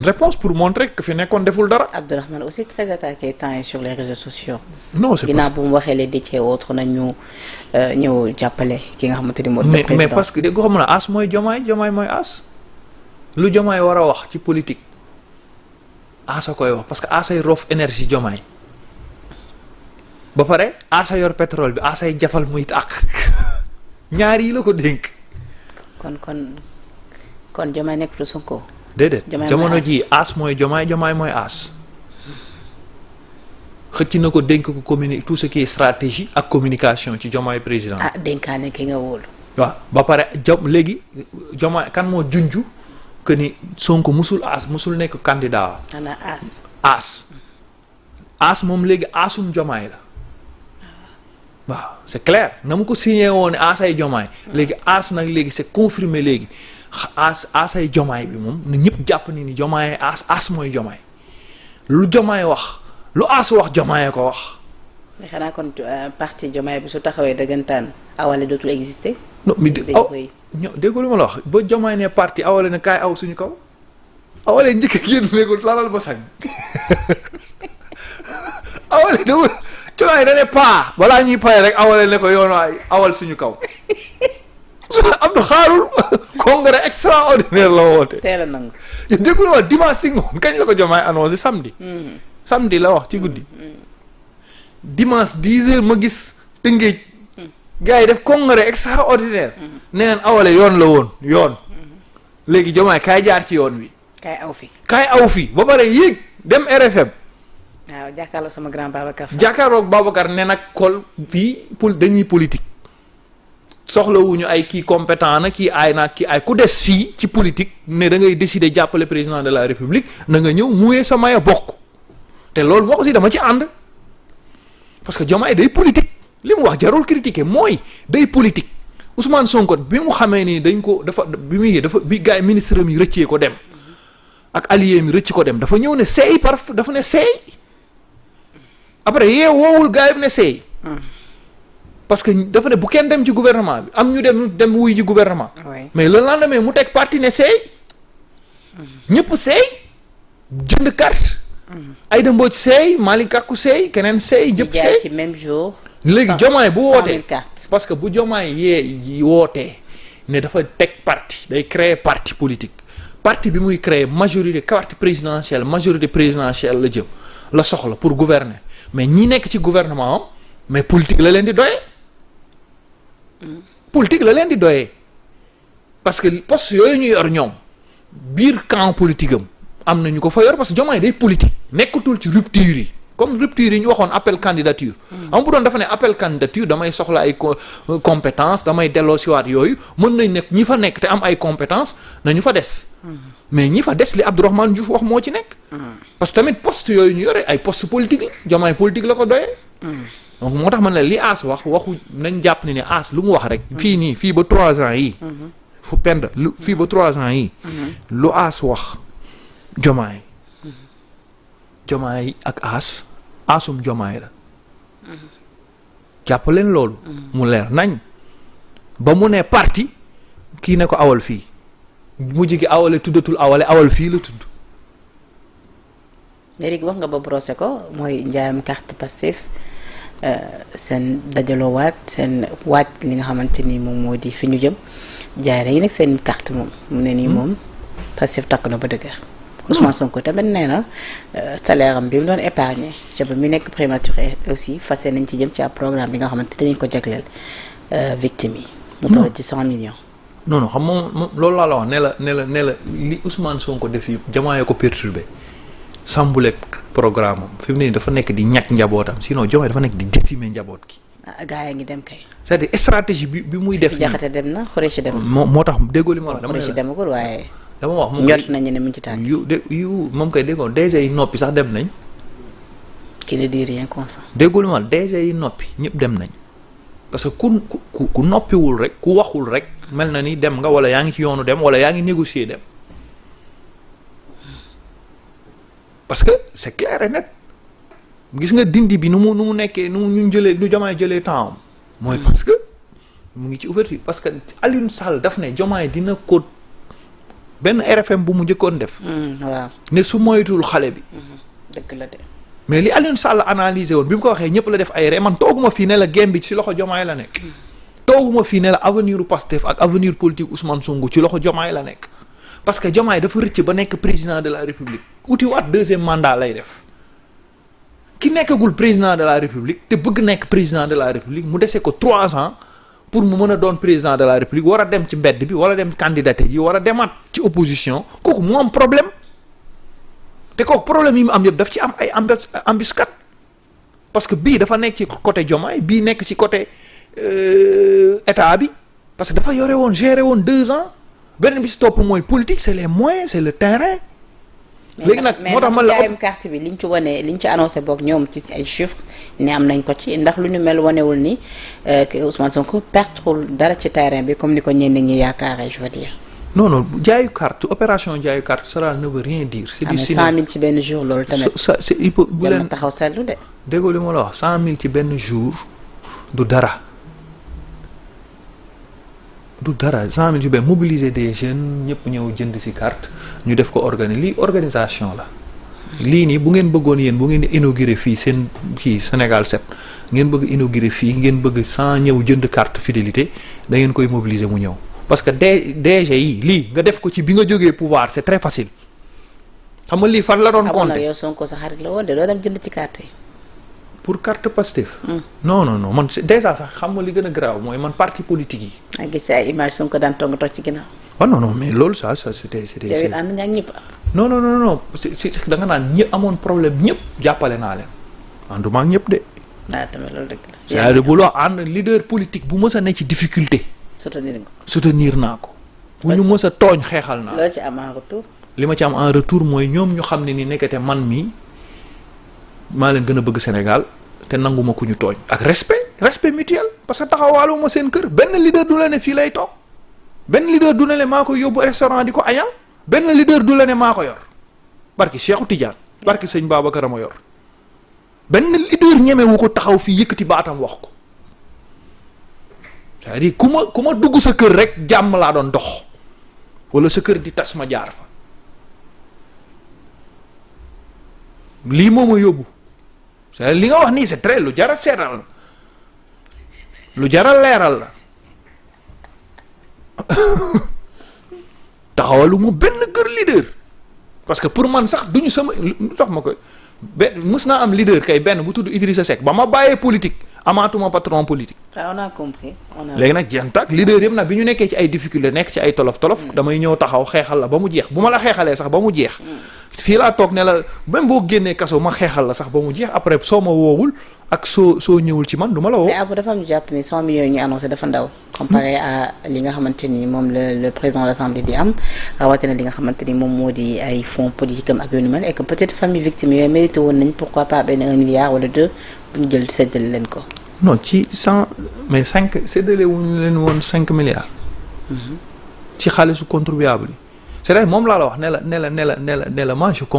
réponse pour montrer que fi nekkoon deful dara. Abdourahmane aussi très attaqué temps sur les réseaux sociaux. non c'est ginnaaw bu mu waxee les décès autres nañu ñëw jàppale ki nga xamante ni moo di président. mais parce que dégg nga xam ne as mooy jomaay mooy as lu jomaay war a wax ci politique asa koy wax parce que asay roof énergie jomaay ba pare asa yor pétrole bi asay jafal muy tàq ñaar yi la ko dénk. kon jomaay nekk lu Sonko. déedéet jamono ji as mooy jomaay mooy as xëcc na ko dénk ko tout ce qui est stratégie ak communication ci jomaay président. dénkaane ki nga wóolu. waaw ba pare léegi jomaay kan moo junju que ni Sonko musul nekk candidat. ana as moom léegi asum jomaay la waaw c'est clair na mu ko signé woon asay jomaay léegi as nag léegi c'est confirmé léegi. asay jomaay bi moom na ñëpp jàpp ni jomaay as mooy jomaay lu jomaay wax lu as wax jomaay ko wax. xanaa kon parti jomaay bi su taxawee dëggantaan awale dootul exister. non mais déggoo lu ma la wax ba jomaay ne parti awale ne kaay aw suñu kaw awale njëkk a génn léegi lalal ba sañ awale dama jomaay da ne paa balaa ñuy pare rek awale ne ko yoon waay awal suñu kaw. Abdou xaarul congrès extraordinaire la woote. teel a nangu. déggu la wax dimanche si ngoon kañ la ko jomaay annoncé samedi. samedi la wax ci guddi. dimanche 10h ma gis Tëngéej. gars yi def congrès extraordinaire. nee neen awale yoon la woon yoon. léegi jomaay kaay jaar ci yoon wi. kaay aw fi ba pare yéeg dem RFM. waaw jàkkaarloog sama grand Babacar. jàkkaarloog Babacar ne nag kol fii dañuy politique. soxlawuñu ay kii compétent na kii aay na kii ay ku des fii ci politique ne da ngay décider jàppale président de la république na nga ñëw muyee sa maya bokk te loolu moo aussi dama ci ànd parce que Diomaye day politique li mu wax jarul critiquer mooy day politique Ousmane Sonko bi mu xamee ni bi gars yi ministre mi rëccee ko dem ak allié mi rëcc ko dem dafa ñëw ne seey dafa ne seey après woowul gars yi ne seey parce que dafa ne bu kenn dem ci gouvernement bi am ñu dem wuy ji gouvernement. mais le lendemain mu teg parti ne seey. ñëpp seey jënd carte. Aïda Mbodj seey Malick Gakou seey keneen seey ñëpp seey ci même jour. léegi Diomaye bu wootee parce que bu Diomaye wootee ne dafa teg parti day créer parti politique parti bi muy créer majorité la jëm la soxla pour gouverner mais ñi nekk ci gouvernement am mais politique la leen di doyee. parce que poste yooyu ñu yor ñoom biir camp politique am na ñu ko fa yor parce que Diomaye day politique nekkatul ci rupture yi comme rupture yi ñu waxoon appel candidature. am bu doon dafa ne appel candidature damay soxla ay compétence damay delloo siwaat yooyu mën nañ nekk ñi fa nekk te am ay compétence nañu fa des. mais ñi fa des li Abdourahmane Diouf wax moo ci nekk. parce que tamit poste yooyu ñu yore ay poste politique la Diomaye politique la ko doyee. donc moo tax man la li As waxu nañ jàpp ni As lu mu wax rek. fii ba 3 ans yii. fu pend fii ba 3 ans yii. lu As wax Diomaye. Diomaye ak Asum Diomaye la. jàpp leen loolu. mu leer nañ ba mu ne parti kii ne ko awal fii mujj gi awale tuddatul awal fii la tudd. léegi wax nga ba brosser ko mooy njaayam carte Pastef. seen dajaloo waat seen waaj li nga xamante ni moom moo di fi ñu jëm jaay rek yi nag seen carte moom mu ne nii moom Pastef takk na ba dëgër. Ousmane Sonko tamit nee na salaire am bi mu doon épargner ca ba mu nekk prématuré aussi fas nañ ci jëm ci ab programme bi nga xamante dañu ko jagleel victime yi. mu toll ci 100 millions. non xam moom loolu laa la wax ne la li Ousmane Sonko def yi Diomaye ko perturbé. Sambuleeg programme am fi mu ne dafa nekk di ñàkk njabootam sinon Diomaye dafa nekk di décimer njaboot gi. gaa yaa ngi dem kay. c'est-à-dire stratégie bi muy def. Jaxate dem na Khoureyssi dem na. moo tax déggoo li ma wax. Khoureyssi demagul waaye. dama wax moom njort nañu ne mu ngi ci tànk. moom kay déggoo DG yi noppi sax dem nañ. qui ne dit rien consent. déggoo li ma wax DG yi noppi ñëpp dem nañ parce que ku noppiwul rek ku waxul rek mel na ni dem nga wala yaa ngi ci yoonu dem wala yaa ngi négocier dem. parce que c'est clair et net gis nga dindi bi nu mu nekkee nu Diomaye jëlee temps am mooy parce que mu ngi ci ouverture parce que Alioune Sall daf ne Diomaye dina ko benn RFM bu mu njëkkoon def. waaw ne su moytuwul xale bi. dëgg la de. mais li Alioune Sall analysé woon bi mu ko waxee ñëpp la def ay ree man tooguma fii ne la gem bi ci loxo Diomaye la nekk. tooguma fii ne la avenir u Pastef ak avenir politique Ousmane Sonko ci loxo Diomaye la nekk. parce que Diomaye dafa rëcc ba nekk président de la République uti waat deuxième mandat lay def. ki nekkagul président de la République te bëgg nekk président de la République mu dese ko 3 ans pour mu mën a doon président de la République war a dem ci mbedd bi wala dem candidaté yi war a demaat ci opposition kooku mu am problème te kooku problème yi mu am yëpp daf ci am ay embuscade parce que bii dafa nekk ci côté Diomaye bii nekk ci côté état bi parce que dafa yore woon gérer woon 2 ans beneen bi si topp mooy politique c'est les moyens c'est le terrain. léegi nag moo tax man la jaayum carte bi liñ ci wane liñ ci annoncé boog ñoom ci ay chiffres ne am nañ ko ci ndax lu ñu mel wanewul ni Ousmane Sonko pertul dara ci terrain bi comme ni ko ñenn ñi yaakaaree je veux dire. non non jaayu carte opération jaayu carte cela ne veut rien dire. c'est du cinéma 100 000 ci benn jour loolu tamit. c'est il faut bu leen taxaw seetlu de. déggoo li ma la wax 100 000 ci benn jour du dara. du dara 100 000 ci benn mobiliser des jeunes ñëpp ñëw jënd ci carte ñu def ko lii organisation la. lii nii bu ngeen bëggoon yéen bu ngeen inauguré fii seen kii Sénégal 7 ngeen bëgg inauguré fii ngeen bëgg 100 ñëw jënd carte fidélité da ngeen koy mobiliser mu ñëw. parce que DG yi lii nga def ko ci bi nga jógee pouvoir c'est très facile xam nga lii fan la doon compter. yow Sonko sa xarit la woon de doo dem jënd ci carte yi. pour carte Pastef. non man déjà sax xam nga li gën a grave mooy man parti politique yi. a gis ay image Sonko daan toog nga toog ci ginnaaw. oh non mais loolu ça c'était. yow it ànd nga ak ñëpp. non c'est da nga naan ñi amoon problème ñëpp jàppale naa leen ànduma ak ñëpp de. waaw tamit loolu dëgg la. c'est-à-dire bu loo ànd leader politique bu mës a ne ci difficulté. soutenir naa ko. bu ñu mës a tooñ xeexal naa. loo ci am en retour. li ma ci am en retour mooy ñoom ñu xam ne ni nekkate man mii maa leen gën a bëgg Sénégal te nanguma ku ñu tooñ. ak respect mutuel parce que taxawaaluma seen kër benn leader du la ne fii lay toog benn leader du la ne maa ko yóbbu restaurant di ko añal benn leader du la ne maa ko yor barki Cheikhou Tidiane barki sëñ Babacar ma yor benn leader ñemewu ko taxaw fii yëkkati baatam wax ko. c'est-à-dire ku ma dugg sa kër rek jàmm laa doon dox wala sa kër di tas ma jaar fa lii moo ma yóbbu c'est-à-dire li nga wax nii c'est très lu jara seetal la lu jara leeral la taxawalu mu benn kër leader parce que pour man sax duñu sama lu tax ma koy benn mës naa am leader kay benn bu tudd Idrissa Seck ba ma bàyyee politique amaatuma patron politique. on a compris. léegi nag jeex tak leader yëpp nag bi ñu nekkee ci ay difficulté nekk ci ay tolof damay ñëw taxaw xeexal la ba mu jeex bu ma la xeexalee sax ba mu jeex. fii laa toog ne la même boo génnee kaso ma xeexal la sax ba mu jeex après soo ma woowul ak soo ñëwul ci man du ma la woo. mais après dafa am ñu jàpp ni 100 millions yi ñu annoncé dafa ndaw. comparé à li nga xamante ni moom le président de l'Assemblée di am rawatina li nga xamante ni moom moo di ay fonds politiques am ak yu ni mel et que peut-être famille victime yooyu mérité woon nañ pourquoi pas benn 1 milliard wala 2 bu ñu jël séddale leen ko. non ci 100 mais 5 séddale wuñu leen woon 5 milliards. ci xaalisu contribuable yi. c'est vrai moom laa la wax ne la moi je